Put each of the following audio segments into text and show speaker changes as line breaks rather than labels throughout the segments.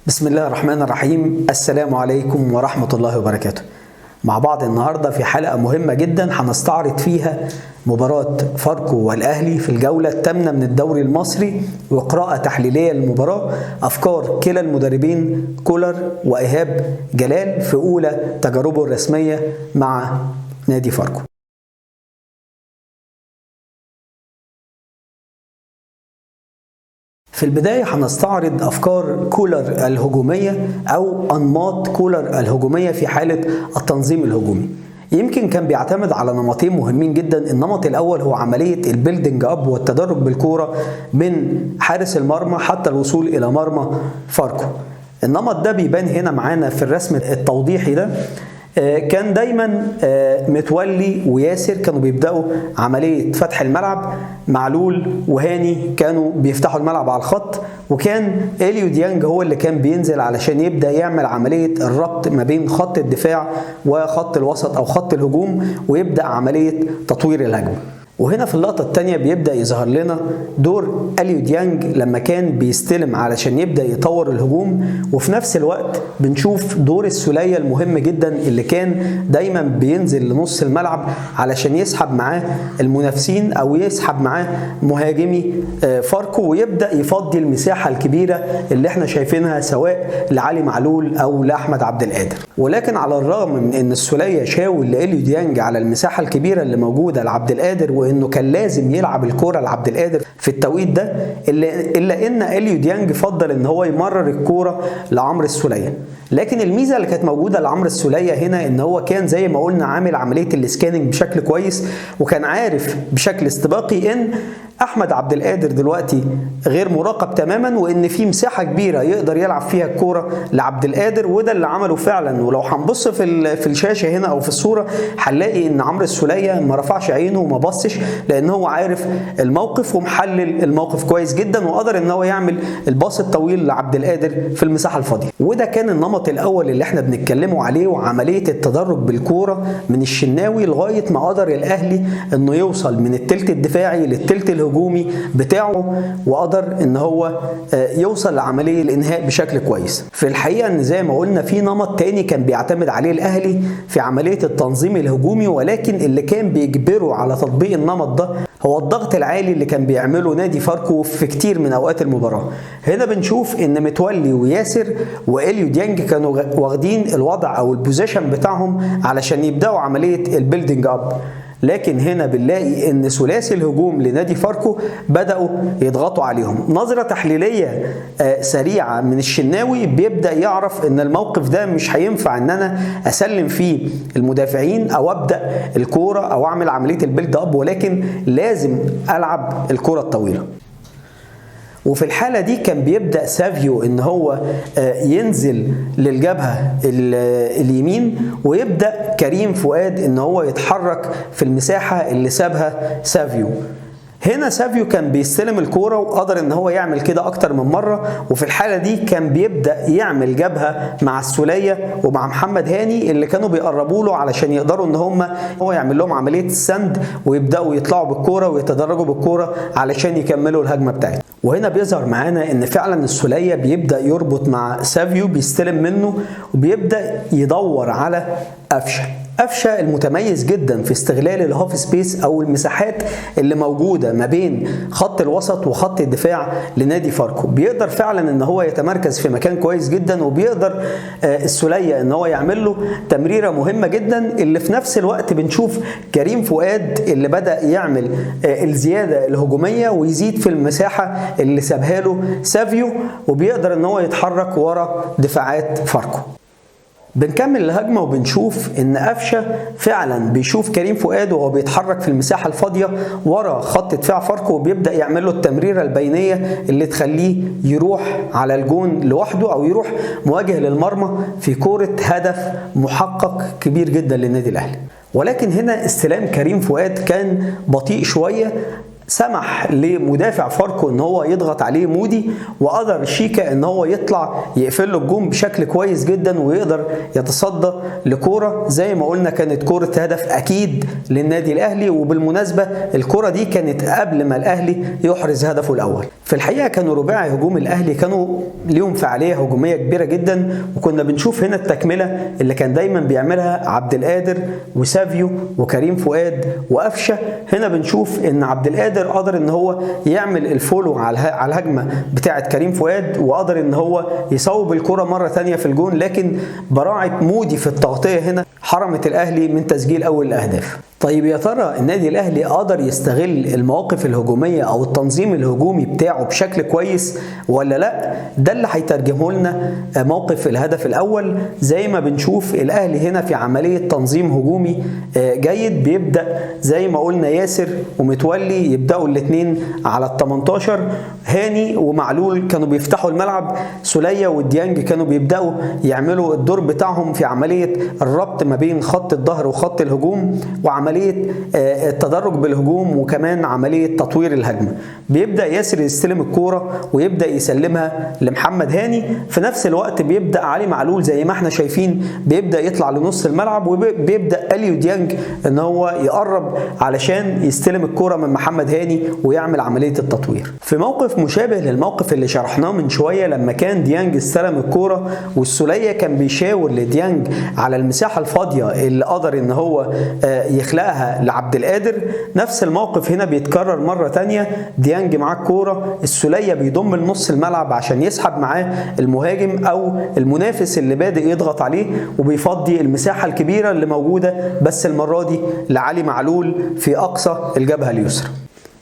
بسم الله الرحمن الرحيم. السلام عليكم ورحمة الله وبركاته. مع بعض النهاردة في حلقة مهمة جدا هنستعرض فيها مباراة فاركو والأهلي في الجولة الثامنة من الدوري المصري، وقراءة تحليلية للمباراة، أفكار كلا المدربين كولر وإيهاب جلال في أولى تجاربه الرسمية مع نادي فاركو. في البداية هنستعرض أفكار كولر الهجومية أو أنماط كولر الهجومية في حالة التنظيم الهجومي. يمكن كان بيعتمد على نمطين مهمين جدا. النمط الأول هو عملية البيلدينج أب والتدرج بالكورة من حارس المرمى حتى الوصول إلى مرمى فاركو. النمط ده بيبان هنا معانا في الرسم التوضيحي ده. كان دايما متولي وياسر كانوا بيبدأوا عملية فتح الملعب، معلول وهاني كانوا بيفتحوا الملعب على الخط، وكان إليو ديانج هو اللي كان بينزل علشان يبدأ يعمل عملية الربط ما بين خط الدفاع وخط الوسط أو خط الهجوم، ويبدأ عملية تطوير الهجمة. وهنا في اللقطة الثانية بيبدأ يظهر لنا دور إليو ديانج لما كان بيستلم علشان يبدأ يطور الهجوم، وفي نفس الوقت بنشوف دور السولية المهم جدا اللي كان دايما بينزل لنص الملعب علشان يسحب معاه المنافسين أو يسحب معاه مهاجمي فاركو، ويبدأ يفضي المساحة الكبيرة اللي احنا شايفينها سواء لعلي معلول أو لأحمد عبد القادر. ولكن على الرغم من ان السولية شاور لإليو ديانج على المساحة الكبيرة اللي موجودة لعبد القادر، وانه كان لازم يلعب الكرة لعبد القادر في التوقيت ده، الا ان إليو ديانج فضل ان هو يمرر الكرة لعمرو السولية. لكن الميزة اللي كانت موجودة لعمرو السولية هنا ان هو كان زي ما قلنا عامل عملية الاسكاننج بشكل كويس، وكان عارف بشكل استباقي ان احمد عبد القادر دلوقتي غير مراقب تماما، وان في مساحه كبيره يقدر يلعب فيها الكوره لعبد القادر، وده اللي عمله فعلا. ولو هنبص في الشاشه هنا او في الصوره هنلاقي ان عمرو السولية ما رفعش عينه وما بصش، لان هو عارف الموقف ومحلل الموقف كويس جدا، وقدر ان هو يعمل الباص الطويل لعبد القادر في المساحه الفاضيه. وده كان النمط الاول اللي احنا بنتكلموا عليه، وعمليه التدرج بالكوره من الشناوي لغايه ما قدر الاهلي انه يوصل من الثلث الدفاعي للثلث الهجومي بتاعه، وقدر ان هو يوصل لعمليه الانهاء بشكل كويس. في الحقيقه ان زي ما قلنا في نمط تاني كان بيعتمد عليه الاهلي في عمليه التنظيم الهجومي، ولكن اللي كان بيجبره على تطبيق النمط ده هو الضغط العالي اللي كان بيعمله نادي فاركو في كتير من اوقات المباراه. هنا بنشوف ان متولي وياسر وإليو ديانج كانوا واخدين الوضع او البوزيشن بتاعهم علشان يبداوا عمليه البيلدينج اب، لكن هنا بنلاقي ان ثلاثي الهجوم لنادي فاركو بدأوا يضغطوا عليهم. نظرة تحليلية سريعة من الشناوي بيبدأ يعرف ان الموقف ده مش هينفع ان انا اسلم فيه المدافعين او ابدأ الكورة او اعمل عملية البيلد اب، ولكن لازم العب الكورة الطويلة. وفي الحالة دي كان بيبدأ سافيو ان هو ينزل للجبهة اليمين، ويبدأ كريم فؤاد ان هو يتحرك في المساحة اللي سابها سافيو. هنا سافيو كان بيستلم الكورة وقدر ان هو يعمل كده اكتر من مرة، وفي الحالة دي كان بيبدأ يعمل جبهة مع السولية ومع محمد هاني اللي كانوا بيقربوا له علشان يقدروا ان هو يعمل لهم عملية السند، ويبدأوا يطلعوا بالكورة ويتدرجوا بالكورة علشان يكملوا الهجمة بتاعتهم. وهنا بيظهر معانا ان فعلا السولية بيبدأ يربط مع سافيو، بيستلم منه وبيبدأ يدور على قفشه المتميز جدا في استغلال الهاف سبيس او المساحات اللي موجوده ما بين خط الوسط وخط الدفاع لنادي فاركو. بيقدر فعلا ان هو يتمركز في مكان كويس جدا، وبيقدر السولية ان هو يعمل له تمريره مهمه جدا، اللي في نفس الوقت بنشوف كريم فؤاد اللي بدا يعمل الزياده الهجوميه ويزيد في المساحه اللي سابها له سافيو، وبيقدر ان هو يتحرك ورا دفاعات فاركو. بنكمل الهجمة وبنشوف ان قفشه فعلا بيشوف كريم فؤاد وهو بيتحرك في المساحة الفاضية ورا خط دفاع فاركو، وبيبدأ يعمل له التمريرة البينية اللي تخليه يروح على الجون لوحده او يروح مواجه للمرمى في كورة هدف محقق كبير جدا للنادي الاهلي. ولكن هنا استلام كريم فؤاد كان بطيء شوية، سمح لمدافع فاركو ان هو يضغط عليه مودي، وقدر شيكا ان هو يطلع يقفل له الجون بشكل كويس جدا ويقدر يتصدى لكوره زي ما قلنا كانت كوره هدف اكيد للنادي الاهلي. وبالمناسبه الكوره دي كانت قبل ما الاهلي يحرز هدفه الاول. في الحقيقه كانوا رباعي هجوم الاهلي كانوا ليهم فعاليه هجوميه كبيره جدا، وكنا بنشوف هنا التكمله اللي كان دايما بيعملها عبد القادر وسافيو وكريم فؤاد وقفشه. هنا بنشوف ان عبد القادر قدر ان هو يعمل الفولو على الهجمه بتاعه كريم فؤاد، وقدر ان هو يصوب الكره مره ثانيه في الجون، لكن براعه مودي في التغطيه هنا حرمت الاهلي من تسجيل اول الاهداف. طيب يا ترى النادي الاهلي قدر يستغل المواقف الهجوميه او التنظيم الهجومي بتاعه بشكل كويس ولا لا؟ ده اللي هيترجمه لنا موقف الهدف الاول. زي ما بنشوف الاهلي هنا في عمليه تنظيم هجومي جيد، بيبدا زي ما قلنا ياسر ومتولي يبداوا الاثنين على ال18، هاني ومعلول كانوا بيفتحوا الملعب، سولية وديانج كانوا بيبداوا يعملوا الدور بتاعهم في عمليه الربط ما بين خط الظهر وخط الهجوم، وعمليه التدرج بالهجوم، وكمان عمليه تطوير الهجمه. بيبدا ياسر يستلم الكوره ويبدا يسلمها لمحمد هاني، في نفس الوقت بيبدا علي معلول زي ما احنا شايفين بيبدا يطلع لنص الملعب، وبيبدا اليو ديانج ان هو يقرب علشان يستلم الكوره من محمد هاني ويعمل عمليه التطوير. في موقف مشابه للموقف اللي شرحناه من شويه لما كان ديانج استلم الكوره والسولية كان بيشاور لديانج على المساحه الفاضيه اللي قدر ان هو يخلقها لعبد القادر، نفس الموقف هنا بيتكرر مره ثانيه. ديانج معاه الكوره، السولية بيضم لنص الملعب عشان يسحب معاه المهاجم او المنافس اللي بادئ يضغط عليه، وبيفضي المساحه الكبيره اللي موجوده بس المره دي لعلي معلول في اقصى الجبهه اليسرى.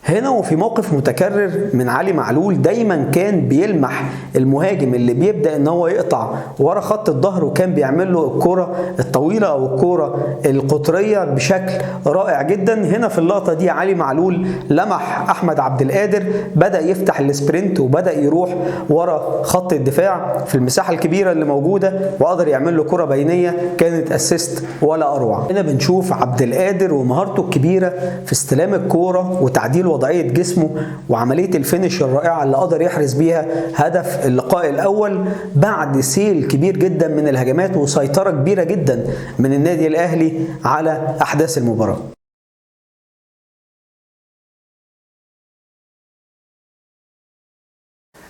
هنا وفي موقف متكرر من علي معلول دايما كان بيلمح المهاجم اللي بيبدأ ان هو يقطع ورا خط الظهر، وكان بيعمل له الكرة الطويلة او الكرة القطرية بشكل رائع جدا. هنا في اللقطة دي علي معلول لمح احمد عبد القادر، بدأ يفتح السبرنت وبدأ يروح ورا خط الدفاع في المساحة الكبيرة اللي موجودة، وقدر يعمل له كرة بينية كانت اسيست ولا اروع. هنا بنشوف عبد القادر ومهارته الكبيرة في استلام الكرة وتعديل وضعية جسمه وعملية الفينش الرائعة اللي قدر يحرز بيها هدف اللقاء الأول بعد سيل كبير جدا من الهجمات وسيطرة كبيرة جدا من النادي الأهلي على أحداث المباراة.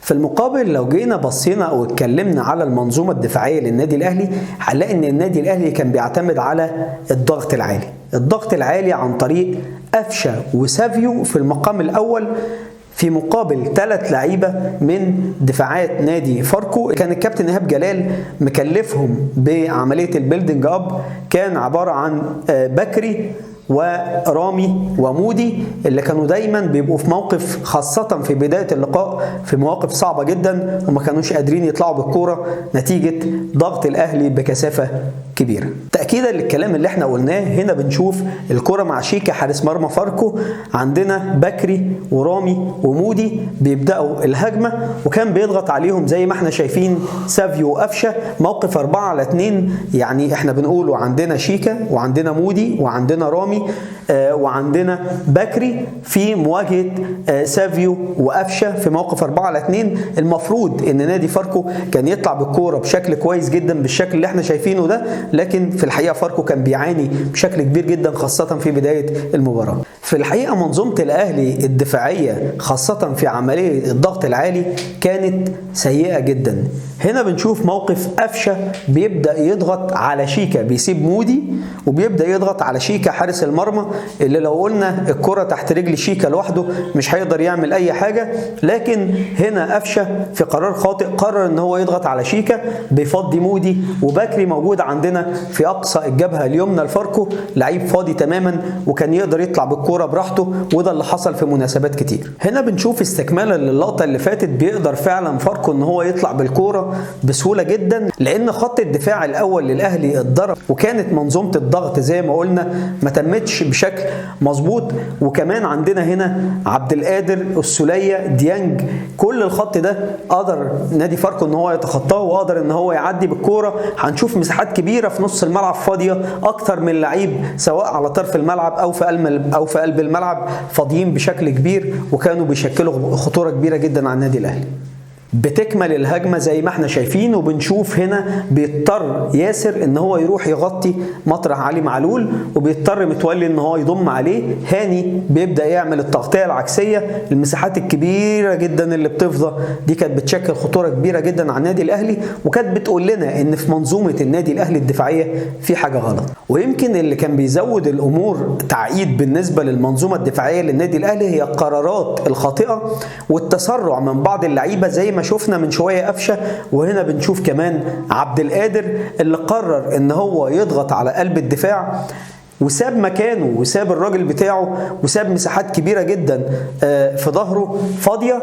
في المقابل لو جينا بصينا او اتكلمنا على المنظومه الدفاعيه للنادي الاهلي، هنلاقي ان النادي الاهلي كان بيعتمد على الضغط العالي، الضغط العالي عن طريق قفشه وسافيو في المقام الاول، في مقابل 3 لعيبه من دفاعات نادي فاركو. كان الكابتن ايهاب جلال مكلفهم بعمليه البيلدنج اب، كان عباره عن بكري ورامي ومودي اللي كانوا دايما بيبقوا في موقف، خاصة في بداية اللقاء، في مواقف صعبة جدا وما كانوش قادرين يطلعوا بالكورة نتيجة ضغط الأهلي بكثافة كبيرة. تأكيدا للكلام اللي احنا قلناه، هنا بنشوف الكرة مع شيكا حارس مرمى فاركو، عندنا بكري ورامي ومودي بيبدأوا الهجمة، وكان بيضغط عليهم زي ما احنا شايفين سافيو وقفشه. موقف 4-2، يعني احنا بنقوله عندنا شيكا وعندنا مودي وعندنا رامي وعندنا بكري في مواجهة سافيو وقفشه في موقف 4-2. المفروض ان نادي فاركو كان يطلع بالكورة بشكل كويس جدا بالشكل اللي احنا شايفينه ده، لكن في الحقيقة فاركو كان بيعاني بشكل كبير جدا خاصة في بداية المباراة. في الحقيقة منظومة الأهلي الدفاعية خاصة في عملية الضغط العالي كانت سيئة جدا. هنا بنشوف موقف قفشه بيبدأ يضغط على شيكا، بيسيب مودي وبيبدأ يضغط على شيكا حارس المرمى، اللي لو قلنا الكرة تحت رجل شيكا لوحده مش هيقدر يعمل أي حاجة، لكن هنا قفشه في قرار خاطئ قرر ان هو يضغط على شيكا، بيفضي مودي، وبكري موجود عندنا في أقصى الجبهة اليمنى لفاركو، لعيب فاضي تماما وكان يقدر يطلع بالكرة براحته، وده اللي حصل في مناسبات كتير. هنا بنشوف استكمالا للقطة اللي فاتت، بيقدر فعلا فاركو ان هو يطلع بالكرة بسهولة جدا، لان خط الدفاع الاول للاهلي اتضرب، وكانت منظومة الضغط زي ما قلنا ما تمتش بشكل بشكل مظبوط. وكمان عندنا هنا عبد القادر، السولية، ديانج، كل الخط ده قدر نادي فاركو ان هو يتخطاه وقدر ان هو يعدي بالكوره. هنشوف مساحات كبيره في نص الملعب فاضيه، اكتر من لعيب سواء على طرف الملعب او في قلب الملعب فاضيين بشكل كبير، وكانوا بيشكلوا خطوره كبيره جدا على النادي الاهلي. بتكمل الهجمه زي ما احنا شايفين، وبنشوف هنا بيضطر ياسر ان هو يروح يغطي مطرح علي معلول، وبيضطر متولي ان هو يضم عليه. هاني بيبدا يعمل التغطيه العكسيه. المساحات الكبيره جدا اللي بتفضى دي كانت بتشكل خطوره كبيره جدا على النادي الاهلي، وكانت بتقول لنا ان في منظومه النادي الاهلي الدفاعيه في حاجه غلط. ويمكن اللي كان بيزود الامور تعقيد بالنسبه للمنظومه الدفاعيه للنادي الاهلي هي القرارات الخاطئه والتسرع من بعض اللعيبه، زي ما شفنا من شويه قفشه، وهنا بنشوف كمان عبد القادر اللي قرر ان هو يضغط على قلب الدفاع وساب مكانه وساب الراجل بتاعه وساب مساحات كبيره جدا في ظهره فاضيه.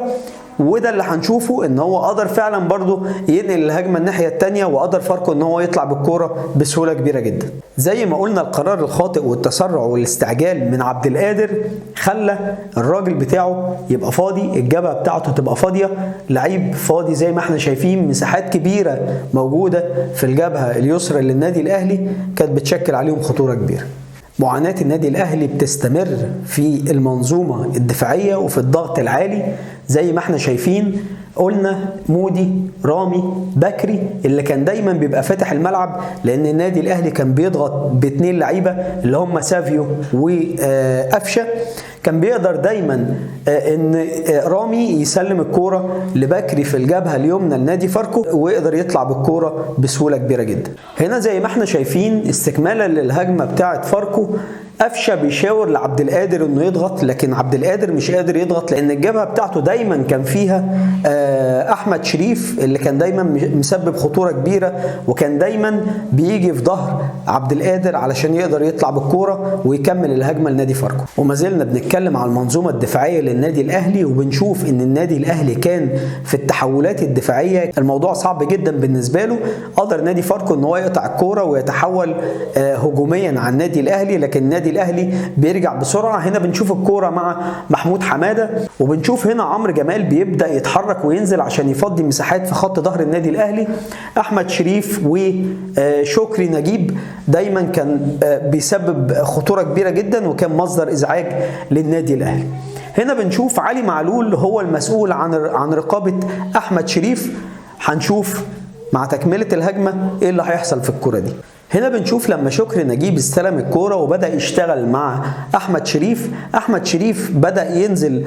وده اللي هنشوفه ان هو قدر فعلا برضو ينقل الهجمه الناحيه الثانيه، وقدر فاركو ان هو يطلع بالكوره بسهوله كبيره جدا. زي ما قلنا القرار الخاطئ والتسرع والاستعجال من عبد القادر خلى الراجل بتاعه يبقى فاضي، الجبهه بتاعته تبقى فاضيه، لعيب فاضي زي ما احنا شايفين، مساحات كبيره موجوده في الجبهه اليسرى للنادي الاهلي كانت بتشكل عليهم خطوره كبيره. معاناة النادي الأهلي بتستمر في المنظومة الدفاعية وفي الضغط العالي زي ما احنا شايفين. قلنا مودي، رامي، بكري اللي كان دايما بيبقى فاتح الملعب، لأن النادي الأهلي كان بيضغط باتنين لعيبة اللي هم سافيو وقفشة. كان بيقدر دايما ان رامي يسلم الكوره لبكري في الجبهه اليمنى لنادي فاركو ويقدر يطلع بالكوره بسهوله كبيره جدا. هنا زي ما احنا شايفين استكمالا للهجمه بتاعه فاركو، قفشه بيشاور لعبد القادر انه يضغط، لكن عبد القادر مش قادر يضغط لان الجبهه بتاعته دايما كان فيها احمد شريف اللي كان دايما مسبب خطوره كبيره، وكان دايما بيجي في ظهر عبد القادر علشان يقدر يطلع بالكوره ويكمل الهجمه لنادي فاركو. وما زلنا بنتكلم على المنظومه الدفاعيه للنادي الاهلي، وبنشوف ان النادي الاهلي كان في التحولات الدفاعيه الموضوع صعب جدا بالنسبه له. قدر نادي فاركو ان هو يقطع الكوره ويتحول هجوميا على النادي الاهلي، لكن النادي الاهلي بيرجع بسرعه. هنا بنشوف الكوره مع محمود حماده، وبنشوف هنا عمرو جمال بيبدا يتحرك وينزل عشان يفضي مساحات في خط ظهر النادي الاهلي. احمد شريف وشكري نجيب دايما كان بيسبب خطوره كبيره جدا وكان مصدر ازعاج للنادي الاهلي. هنا بنشوف علي معلول هو المسؤول عن رقابه احمد شريف. هنشوف مع تكمله الهجمه ايه اللي هيحصل في الكوره دي. هنا بنشوف لما شكري نجيب استلم الكوره وبدأ يشتغل مع أحمد شريف، أحمد شريف بدأ ينزل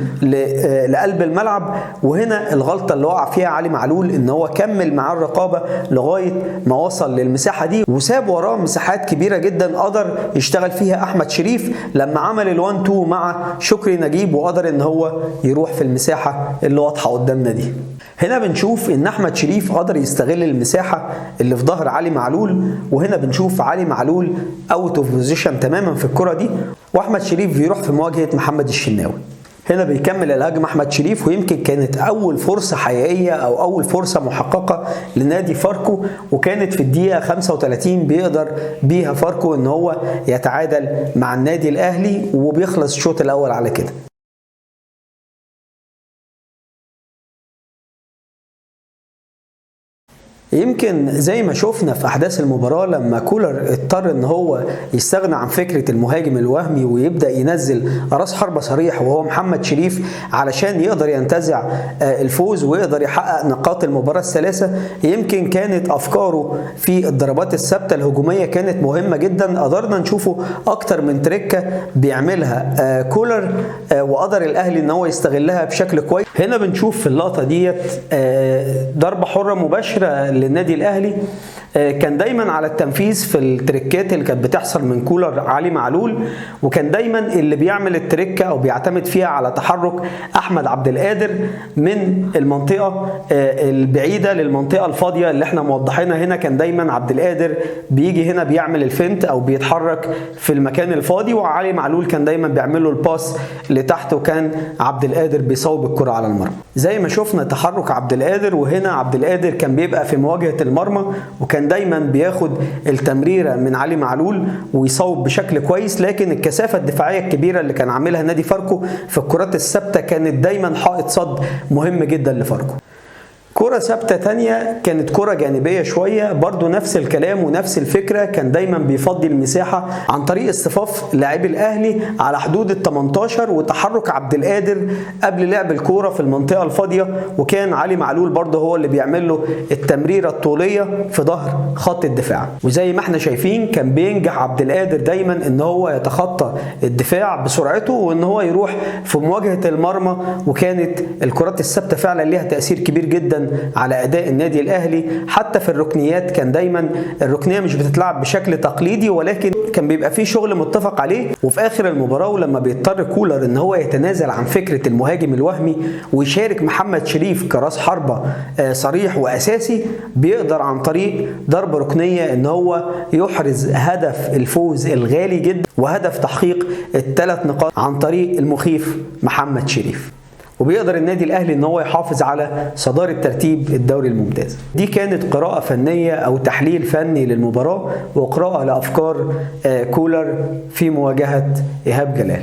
لقلب الملعب، وهنا الغلطة اللي وقع فيها علي معلول ان هو كمل مع الرقابة لغاية ما وصل للمساحة دي وساب وراه مساحات كبيرة جدا قدر يشتغل فيها أحمد شريف لما عمل ال1-2 مع شكري نجيب، وقدر ان هو يروح في المساحة اللي واضحة قدامنا دي. هنا بنشوف ان احمد شريف قدر يستغل المساحه اللي في ظهر علي معلول، وهنا بنشوف علي معلول اوت اوف بوزيشن تماما في الكره دي، واحمد شريف بيروح في مواجهه محمد الشناوي. هنا بيكمل الهجمه احمد شريف، ويمكن كانت اول فرصه حقيقيه او اول فرصه محققه لنادي فاركو، وكانت في الدقيقه 35 بيقدر بيها فاركو ان هو يتعادل مع النادي الاهلي، وبيخلص الشوط الاول على كده. يمكن زي ما شفنا في احداث المباراه لما كولر اضطر ان هو يستغنى عن فكره المهاجم الوهمي ويبدا ينزل راس حربه صريح وهو محمد شريف علشان يقدر ينتزع الفوز ويقدر يحقق نقاط المباراه الثلاثه. يمكن كانت افكاره في الضربات الثابته الهجوميه كانت مهمه جدا، قدرنا نشوفه اكتر من تريكه بيعملها كولر، وقدر الاهلي ان هو يستغلها بشكل كويس. هنا بنشوف في اللقطه ديت ضربه حره مباشره للنادي الاهلي، كان دايما على التنفيذ في التريكات اللي كانت بتحصل من كولر علي معلول، وكان دايما اللي بيعمل التريكه او بيعتمد فيها على تحرك احمد عبد القادر من المنطقه البعيده للمنطقه الفاضيه اللي احنا موضحينها هنا. كان دايما عبد القادر بيجي هنا بيعمل الفنت او بيتحرك في المكان الفاضي، وعلي معلول كان دايما بيعمل له الباس لتحت، وكان عبد القادر بيصوب الكره على المرمى. زي ما شفنا تحرك عبد القادر، وهنا عبد القادر كان بيبقى في مواجهه المرمى وكان كان دايما بياخد التمريرة من علي معلول ويصوب بشكل كويس، لكن الكثافة الدفاعية الكبيرة اللي كان عاملها نادي فاركو في الكرات الثابتة كانت دايما حائط صد مهم جدا لفاركو. كرة ثابتة تانية كانت كرة جانبية شوية، برضو نفس الكلام ونفس الفكرة، كان دايما بيفضي المساحة عن طريق اصطفاف لاعبي الأهلي على حدود ال 18 وتحرك عبد القادر قبل لعب الكرة في المنطقة الفاضية، وكان علي معلول برضو هو اللي بيعمل له التمريرة الطولية في ظهر خط الدفاع. وزي ما احنا شايفين كان بينجح عبد القادر دايما ان هو يتخطى الدفاع بسرعته وان هو يروح في مواجهة المرمى، وكانت الكرات الثابتة فعلا ليها تأثير كبير جدا على أداء النادي الأهلي. حتى في الركنيات كان دايما الركنية مش بتتلعب بشكل تقليدي، ولكن كان بيبقى فيه شغل متفق عليه. وفي آخر المباراة ولما بيضطر كولر ان هو يتنازل عن فكرة المهاجم الوهمي ويشارك محمد شريف كراس حربة صريح وأساسي، بيقدر عن طريق ضربة ركنية ان هو يحرز هدف الفوز الغالي جدا وهدف تحقيق ال3 نقاط عن طريق المخيف محمد شريف، وبيقدر النادي الأهلي ان هو يحافظ على صدارة ترتيب الدوري الممتاز. دي كانت قراءة فنية او تحليل فني للمباراة وقراءة لأفكار كولر في مواجهة إيهاب جلال.